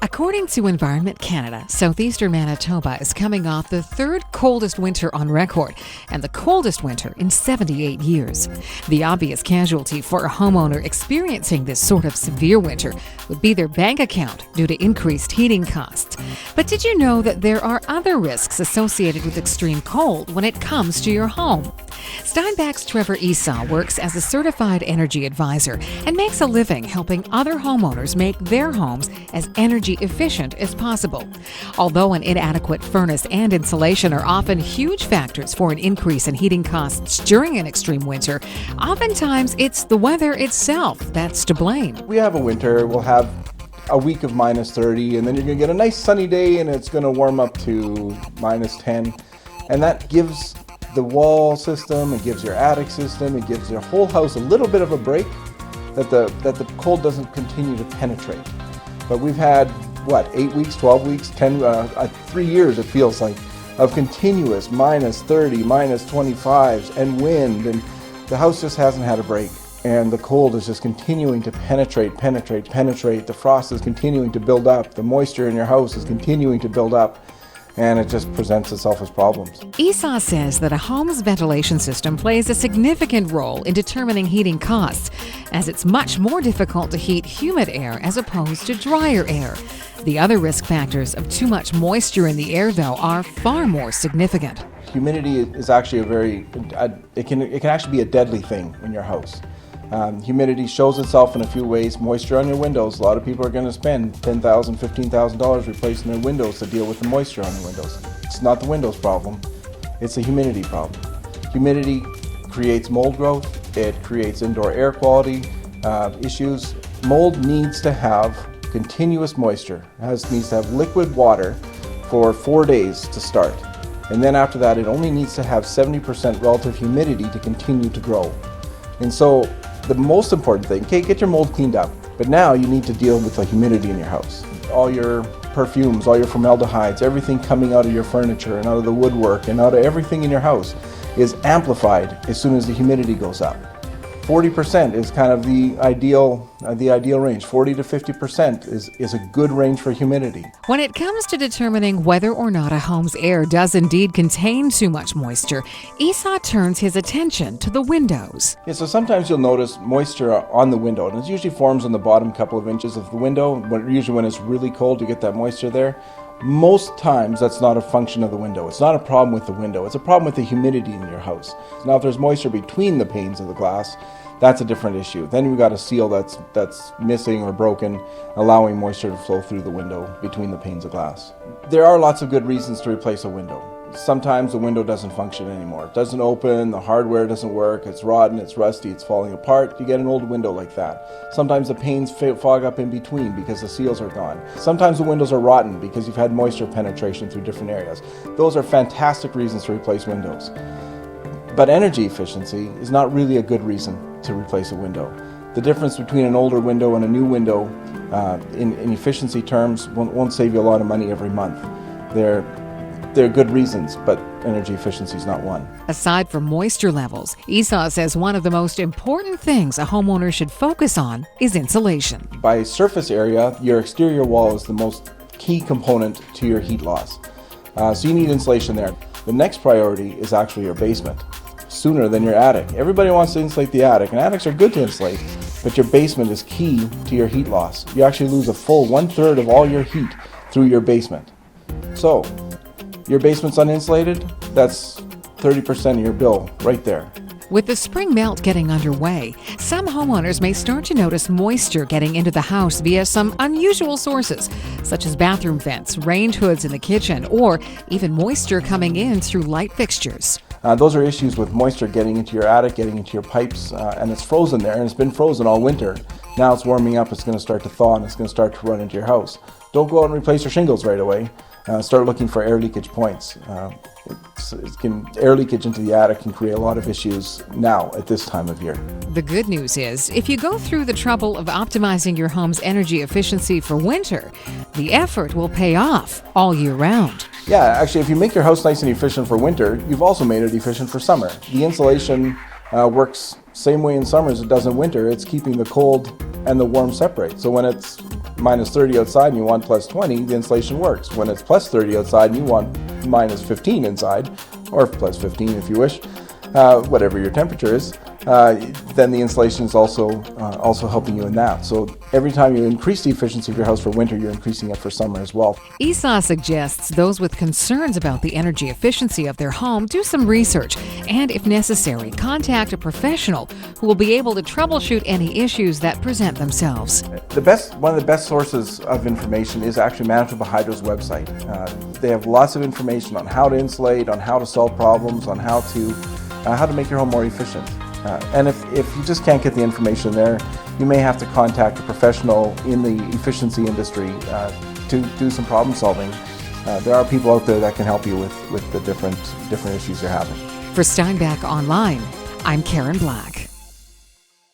According to Environment Canada, southeastern Manitoba is coming off the third coldest winter on record and the coldest winter in 78 years. The obvious casualty for a homeowner experiencing this sort of severe winter would be their bank account due to increased heating costs. But did you know that there are other risks associated with extreme cold when it comes to your home? Steinbach's Trevor Esau works as a certified energy advisor and makes a living helping other homeowners make their homes as energy efficient as possible. Although an inadequate furnace and insulation are often huge factors for an increase in heating costs during an extreme winter, oftentimes it's the weather itself that's to blame. We have a winter, we'll have a week of minus 30, and then you're going to get a nice sunny day and it's going to warm up to minus 10. And that gives the wall system, it gives your attic system, it gives your whole house a little bit of a break that the cold doesn't continue to penetrate. But we've had, 8 weeks, 12 weeks, 3 years it feels like, of continuous minus 30, minus 25s and wind, and the house just hasn't had a break. And the cold is just continuing to penetrate. The frost is continuing to build up. The moisture in your house is continuing to build up. And it just presents itself as problems. Esau says that a home's ventilation system plays a significant role in determining heating costs, as it's much more difficult to heat humid air as opposed to drier air. The other risk factors of too much moisture in the air, though, are far more significant. Humidity is actually it can actually be a deadly thing in your house. Humidity shows itself in a few ways. Moisture on your windows. A lot of people are going to spend $10,000, $15,000 replacing their windows to deal with the moisture on the windows. It's not the windows problem, it's a humidity problem. Humidity creates mold growth, it creates indoor air quality issues. Mold needs to have continuous moisture. It needs to have liquid water for 4 days to start. And then after that, it only needs to have 70% relative humidity to continue to grow. And so the most important thing, get your mold cleaned up, but now you need to deal with the humidity in your house. All your perfumes, all your formaldehydes, everything coming out of your furniture and out of the woodwork and out of everything in your house is amplified as soon as the humidity goes up. 40% is kind of the ideal range. 40 to 50% is a good range for humidity. When it comes to determining whether or not a home's air does indeed contain too much moisture, Esau turns his attention to the windows. Yeah, so sometimes you'll notice moisture on the window, and it usually forms on the bottom couple of inches of the window. Usually when it's really cold, you get that moisture there. Most times that's not a function of the window. It's not a problem with the window. It's a problem with the humidity in your house. Now if there's moisture between the panes of the glass, that's a different issue. Then we've got a seal that's missing or broken, allowing moisture to flow through the window between the panes of glass. There are lots of good reasons to replace a window. Sometimes the window doesn't function anymore. It doesn't open, the hardware doesn't work, it's rotten, it's rusty, it's falling apart. You get an old window like that. Sometimes the panes fog up in between because the seals are gone. Sometimes the windows are rotten because you've had moisture penetration through different areas. Those are fantastic reasons to replace windows. But energy efficiency is not really a good reason to replace a window. The difference between an older window and a new window in efficiency terms won't save you a lot of money every month. They're good reasons, but energy efficiency is not one. Aside from moisture levels, Esau says one of the most important things a homeowner should focus on is insulation. By surface area, your exterior wall is the most key component to your heat loss. So you need insulation there. The next priority is actually your basement, sooner than your attic. Everybody wants to insulate the attic, and attics are good to insulate, but your basement is key to your heat loss. You actually lose a full 1/3 of all your heat through your basement. So, your basement's uninsulated, that's 30% of your bill right there. With the spring melt getting underway, some homeowners may start to notice moisture getting into the house via some unusual sources, such as bathroom vents, range hoods in the kitchen, or even moisture coming in through light fixtures. Those are issues with moisture getting into your attic, getting into your pipes, and it's frozen there, and it's been frozen all winter. Now it's warming up, it's going to start to thaw, and it's going to start to run into your house. Don't go out and replace your shingles right away. Start looking for air leakage points. Air leakage into the attic can create a lot of issues now at this time of year. The good news is, if you go through the trouble of optimizing your home's energy efficiency for winter, the effort will pay off all year round. Yeah, actually, if you make your house nice and efficient for winter, you've also made it efficient for summer. The insulation works same way in summer as it does in winter. It's keeping the cold and the warm separate. So when it's minus 30 outside and you want plus 20, the insulation works. When it's plus 30 outside and you want minus 15 inside, or plus 15 if you wish, whatever your temperature is, then the insulation is also helping you in that. So every time you increase the efficiency of your house for winter, you're increasing it for summer as well. Esau suggests those with concerns about the energy efficiency of their home do some research and, if necessary, contact a professional who will be able to troubleshoot any issues that present themselves. One of the best sources of information is actually Manitoba Hydro's website. They have lots of information on how to insulate, on how to solve problems, on how to make your home more efficient. And if you just can't get the information there, you may have to contact a professional in the efficiency industry to do some problem solving. There are people out there that can help you with the different issues you're having. For Steinbach Online, I'm Karen Black.